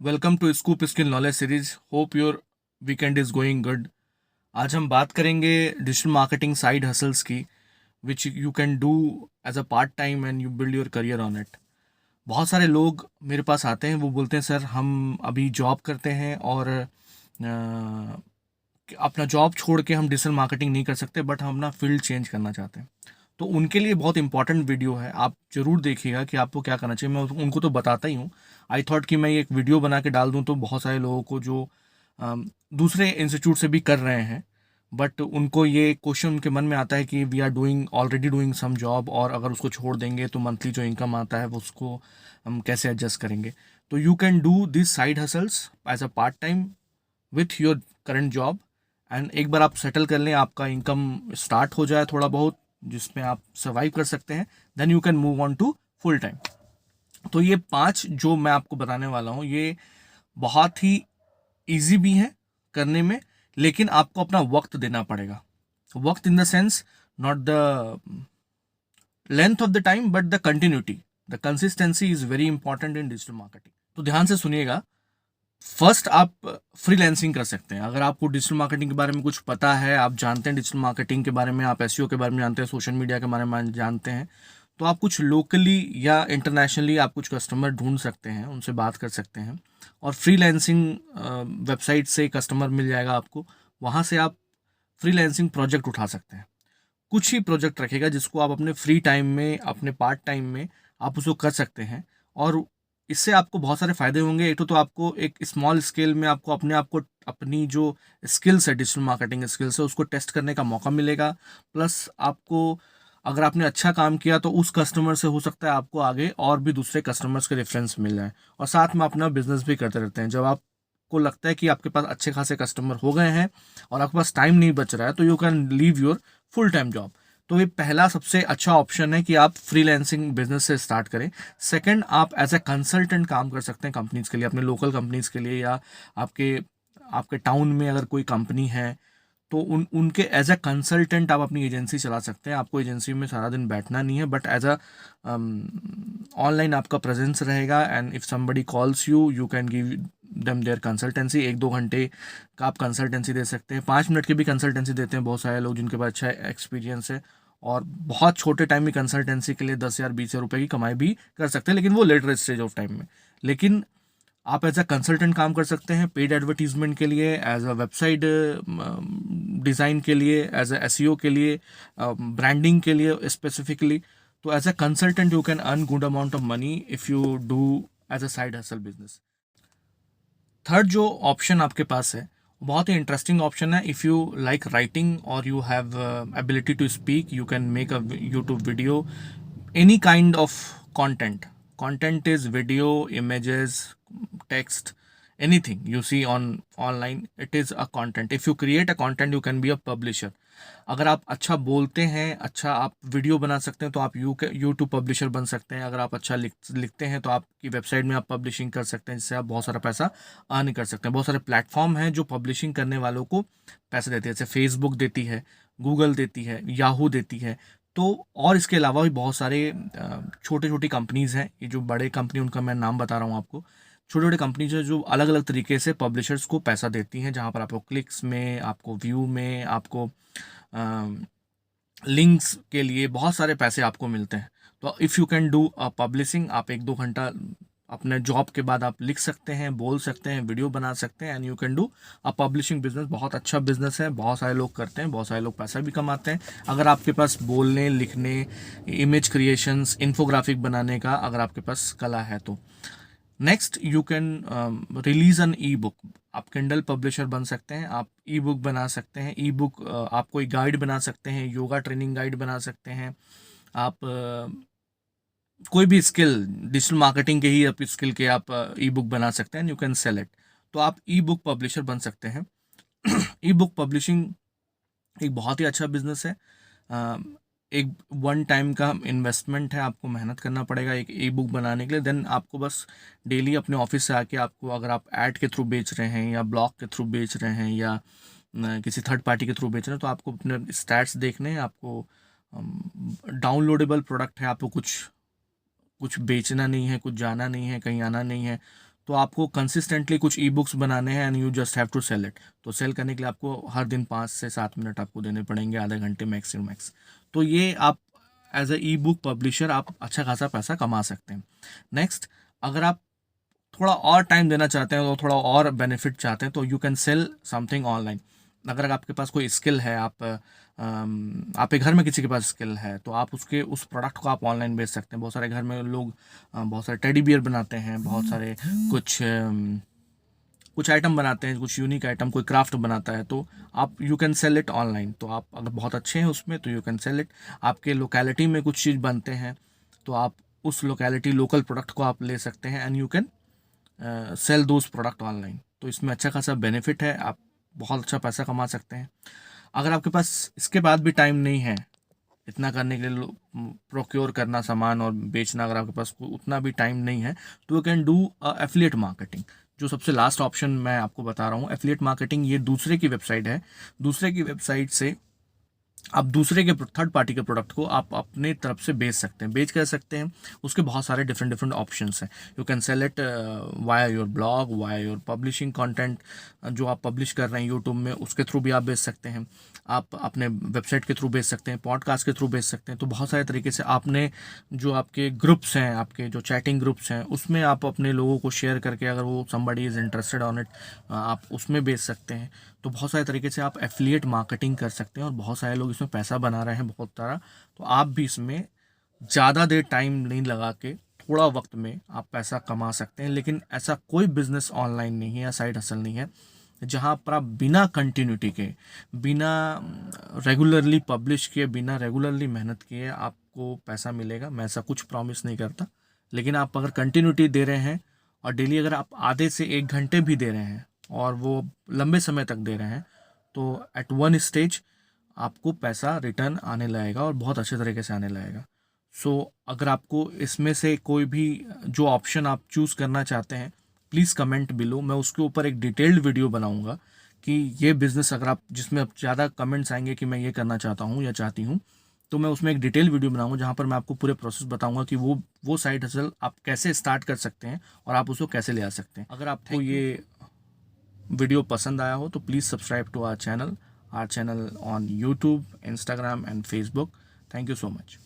Welcome to scoop skill knowledge series. Hope your weekend is going good. आज हम बात करेंगे डिजिटल मार्केटिंग साइड हसल्स की, which you can do as a part time and you build your career on it. बहुत सारे लोग मेरे पास आते हैं, वो बोलते हैं सर हम अभी जॉब करते हैं और अपना जॉब छोड़ के हम डिजिटल मार्केटिंग नहीं कर सकते, बट हम ना फील्ड चेंज करना चाहते हैं। तो उनके लिए बहुत इंपॉर्टेंट वीडियो है, आप जरूर देखिएगा कि आपको क्या करना चाहिए। मैं उनको तो बताता ही हूँ। आई थॉट कि मैं ये एक वीडियो बना के डाल दूँ तो बहुत सारे लोगों को जो दूसरे इंस्टीट्यूट से भी कर रहे हैं, बट उनको ये क्वेश्चन उनके मन में आता है कि we are doing already doing some job, और अगर उसको छोड़ देंगे तो मंथली जो इनकम आता है वो उसको हम कैसे एडजस्ट करेंगे। तो you can do this side hustles as a part time with your current job, and एक बार आप सेटल कर लें, आपका इनकम स्टार्ट हो जाए थोड़ा बहुत जिसमें आप सर्वाइव कर सकते हैं, then you can move on to full time. तो ये 5 जो मैं आपको बताने वाला हूँ, ये बहुत ही इजी भी है करने में, लेकिन आपको अपना वक्त देना पड़ेगा। वक्त in the sense, not the length of the time but the continuity, the consistency is very important in digital marketing. तो ध्यान से सुनिएगा। फर्स्ट, आप फ्रीलैंसिंग कर सकते हैं। अगर आपको डिजिटल मार्केटिंग के बारे में कुछ पता है, आप जानते हैं डिजिटल मार्केटिंग के बारे में, आप एसईओ के बारे में जानते हैं, सोशल मीडिया के बारे में जानते हैं, तो आप कुछ लोकली या इंटरनेशनली आप कुछ कस्टमर ढूंढ सकते हैं, उनसे बात कर सकते हैं, और फ्रीलैंसिंग वेबसाइट से कस्टमर मिल जाएगा आपको। वहाँ से आप फ्रीलैंसिंग प्रोजेक्ट उठा सकते हैं। कुछ ही प्रोजेक्ट रखेगा जिसको आप अपने फ्री टाइम में, अपने पार्ट टाइम में आप उसको कर सकते हैं, और इससे आपको बहुत सारे फायदे होंगे। एक तो आपको एक स्मॉल स्केल में आपको अपने आप को, अपनी जो स्किल्स है, डिजिटल मार्केटिंग स्किल्स है, उसको टेस्ट करने का मौका मिलेगा। प्लस आपको, अगर आपने अच्छा काम किया तो उस कस्टमर से हो सकता है आपको आगे और भी दूसरे कस्टमर्स के रेफरेंस मिल जाए, और साथ में अपना बिजनेस भी करते रहते हैं। जब आपको लगता है कि आपके पास अच्छे खासे कस्टमर हो गए हैं और आपके पास टाइम नहीं बच रहा है, तो you can leave your full time job. तो ये पहला सबसे अच्छा ऑप्शन है कि आप फ्रीलैंसिंग बिजनेस से स्टार्ट करें। सेकंड, आप एज ए कंसल्टेंट काम कर सकते हैं कंपनीज के लिए, अपने लोकल कंपनीज के लिए, या आपके आपके टाउन में अगर कोई कंपनी है तो उनके एज अ कंसल्टेंट आप अपनी एजेंसी चला सकते हैं। आपको एजेंसी में सारा दिन बैठना नहीं है, बट एज अ ऑनलाइन आपका प्रेजेंस रहेगा, and if somebody calls you, you can give them their consultancy. 1-2 घंटे का आप कंसल्टेंसी दे सकते हैं, 5 मिनट की भी कंसल्टेंसी देते हैं बहुत सारे लोग जिनके पास अच्छा एक्सपीरियंस है, और बहुत छोटे टाइम में कंसल्टेंसी के लिए 10,000 20,000 रुपये की कमाई भी कर सकते हैं, लेकिन वो लेटर स्टेज ऑफ टाइम में। लेकिन आप एज अ कंसल्टेंट काम कर सकते हैं, पेड एडवर्टीजमेंट के लिए, एज अ वेबसाइट डिज़ाइन के लिए, एज अ एसईओ के लिए, ब्रांडिंग के लिए स्पेसिफिकली। तो as a consultant you can earn good amount of money if you do as a side hustle business. Third जो ऑप्शन आपके पास है, बहुत ही इंटरेस्टिंग ऑप्शन है। इफ़ यू लाइक राइटिंग और you have ability to speak, you can make a YouTube video, any kind of content is video, images, text, anything you see on online, it is a content. If you create a content, you can be a publisher. अगर आप अच्छा बोलते हैं, अच्छा आप video बना सकते हैं, तो आप यूट्यूब पब्लिशर बन सकते हैं। अगर आप अच्छा लिखते हैं तो आपकी वेबसाइट में आप पब्लिशिंग कर सकते हैं, जिससे आप बहुत सारा पैसा अर्न कर सकते हैं। बहुत सारे प्लेटफॉर्म हैं जो पब्लिशिंग करने वालों को पैसे देते हैं, जैसे फेसबुक देती है, गूगल देती है, याहू देती है। तो और इसके अलावा भी बहुत सारे छोटे छोटी कंपनीज़ हैं। ये जो बड़े कंपनी, उनका मैं नाम बता रहा हूँ आपको। छोटे छोटे कंपनीज है जो अलग अलग तरीके से पब्लिशर्स को पैसा देती हैं, जहाँ पर आपको क्लिक्स में, आपको व्यू में, आपको लिंक्स के लिए बहुत सारे पैसे आपको मिलते हैं। तो if you can do publishing, आप 1-2 घंटा अपने जॉब के बाद आप लिख सकते हैं, बोल सकते हैं, वीडियो बना सकते हैं, and you can do a publishing business. बहुत अच्छा बिजनेस है, बहुत सारे लोग करते हैं, बहुत सारे लोग पैसा भी कमाते हैं। अगर आपके पास बोलने, लिखने, इमेज क्रिएशंस, इन्फोग्राफिक बनाने का अगर आपके पास कला है तो। Next, you can release an ebook. आप किंडल पब्लिशर बन सकते हैं, आप ई बुक बना सकते हैं। ई बुक आप कोई गाइड बना सकते हैं, योगा ट्रेनिंग गाइड बना सकते हैं। आप कोई भी स्किल, डिजिटल मार्केटिंग के ही आप स्किल के आप ई बुक बना सकते हैं, यू कैन सेल इट। तो आप ई बुक पब्लिशर बन सकते हैं। ई बुक पब्लिशिंग एक बहुत ही अच्छा बिजनेस है। अ, एक वन टाइम का इन्वेस्टमेंट है, आपको मेहनत करना पड़ेगा एक ई बुक बनाने के लिए। देन आपको बस डेली अपने ऑफिस से आके, आपको अगर आप ऐड के थ्रू बेच रहे हैं, या ब्लॉग के थ्रू बेच रहे हैं, या किसी थर्ड पार्टी के थ्रू बेच रहे हैं, तो आपको अपने स्टैट्स देखने हैं। आपको डाउनलोडेबल प्रोडक्ट है, आपको कुछ कुछ बेचना नहीं है, कुछ जाना नहीं है, कहीं आना नहीं है। तो आपको कंसिस्टेंटली कुछ ई बुक्स बनाने हैं and you just have to sell it. तो सेल करने के लिए आपको हर दिन 5 से 7 मिनट आपको देने पड़ेंगे, आधे घंटे मैक्स टू मैक्स। तो ये आप as a ebook publisher आप अच्छा खासा पैसा कमा सकते हैं। नेक्स्ट, अगर आप थोड़ा और टाइम देना चाहते हैं और थोड़ा और बेनिफिट चाहते हैं तो you can sell something online. अगर आपके पास कोई स्किल है, आपके घर में किसी के पास स्किल है, तो आप उसके उस प्रोडक्ट को आप ऑनलाइन बेच सकते हैं। बहुत सारे घर में लोग बहुत सारे टेडी बियर बनाते हैं, बहुत सारे कुछ आइटम बनाते हैं, कुछ यूनिक आइटम, कोई क्राफ्ट बनाता है, तो आप you can sell it online. तो आप अगर बहुत अच्छे हैं उसमें तो यू कैन सेल इट। आपके लोकेलिटी में कुछ चीज़ बनते हैं तो आप उस लोकेलिटी लोकल प्रोडक्ट को आप ले सकते हैं and you can sell those product online. तो इसमें अच्छा खासा बेनिफिट है, आप बहुत अच्छा पैसा कमा सकते हैं। अगर आपके पास इसके बाद भी टाइम नहीं है इतना करने के लिए, प्रोक्योर करना सामान और बेचना, अगर आपके पास उतना भी टाइम नहीं है तो you can do affiliate marketing. जो सबसे लास्ट ऑप्शन मैं आपको बता रहा हूँ, एफिलिएट मार्केटिंग, ये दूसरे की वेबसाइट है। दूसरे की वेबसाइट से आप दूसरे के थर्ड पार्टी के प्रोडक्ट को आप अपने तरफ से बेच सकते हैं। बेच कर सकते हैं, उसके बहुत सारे डिफरेंट ऑप्शंस हैं। You can sell it via your blog, via your publishing content, जो आप पब्लिश कर रहे हैं यूट्यूब में, उसके थ्रू भी आप बेच सकते हैं। आप अपने वेबसाइट के थ्रू बेच सकते हैं, पॉडकास्ट के थ्रू बेच सकते हैं। तो बहुत सारे तरीके से आपने जो आपके ग्रुप्स हैं, आपके जो चैटिंग ग्रुप्स हैं, उसमें आप अपने लोगों को शेयर करके, अगर वो somebody is interested on it, आप उसमें बेच सकते हैं। तो बहुत सारे तरीके से आप एफिलिएट मार्केटिंग कर सकते हैं और बहुत सारे लोग इसमें पैसा बना रहे हैं बहुत सारा। तो आप भी इसमें ज़्यादा देर टाइम नहीं लगा के थोड़ा वक्त में आप पैसा कमा सकते हैं। लेकिन ऐसा कोई बिजनेस ऑनलाइन नहीं है या साइड हसल नहीं है जहाँ पर आप बिना कंटिन्यूटी के, बिना रेगुलरली पब्लिश किए, बिना रेगुलरली मेहनत किए आपको पैसा मिलेगा। मैं ऐसा कुछ प्रॉमिस नहीं करता, लेकिन आप अगर कंटिन्यूटी दे रहे हैं और डेली अगर आप आधे से 1 घंटे भी दे रहे हैं और वो लंबे समय तक दे रहे हैं, तो एट वन स्टेज आपको पैसा रिटर्न आने लगेगा और बहुत अच्छे तरीके से आने लगेगा। सो अगर आपको इसमें से कोई भी जो ऑप्शन आप चूज़ करना चाहते हैं, प्लीज़ कमेंट बिलो। मैं उसके ऊपर एक डिटेल्ड वीडियो बनाऊंगा कि ये बिज़नेस, अगर आप, जिसमें अब ज़्यादा कमेंट्स आएंगे कि मैं ये करना चाहता हूँ या चाहती हूँ, तो मैं उसमें एक डिटेल वीडियो बनाऊंगा जहाँ पर मैं आपको पूरे प्रोसेस बताऊंगा कि वो साइड हसल आप कैसे स्टार्ट कर सकते हैं और आप उसको कैसे ले आ सकते हैं। अगर आपको ये वीडियो पसंद आया हो तो please subscribe to our channel on YouTube, Instagram and Facebook. Thank you so much.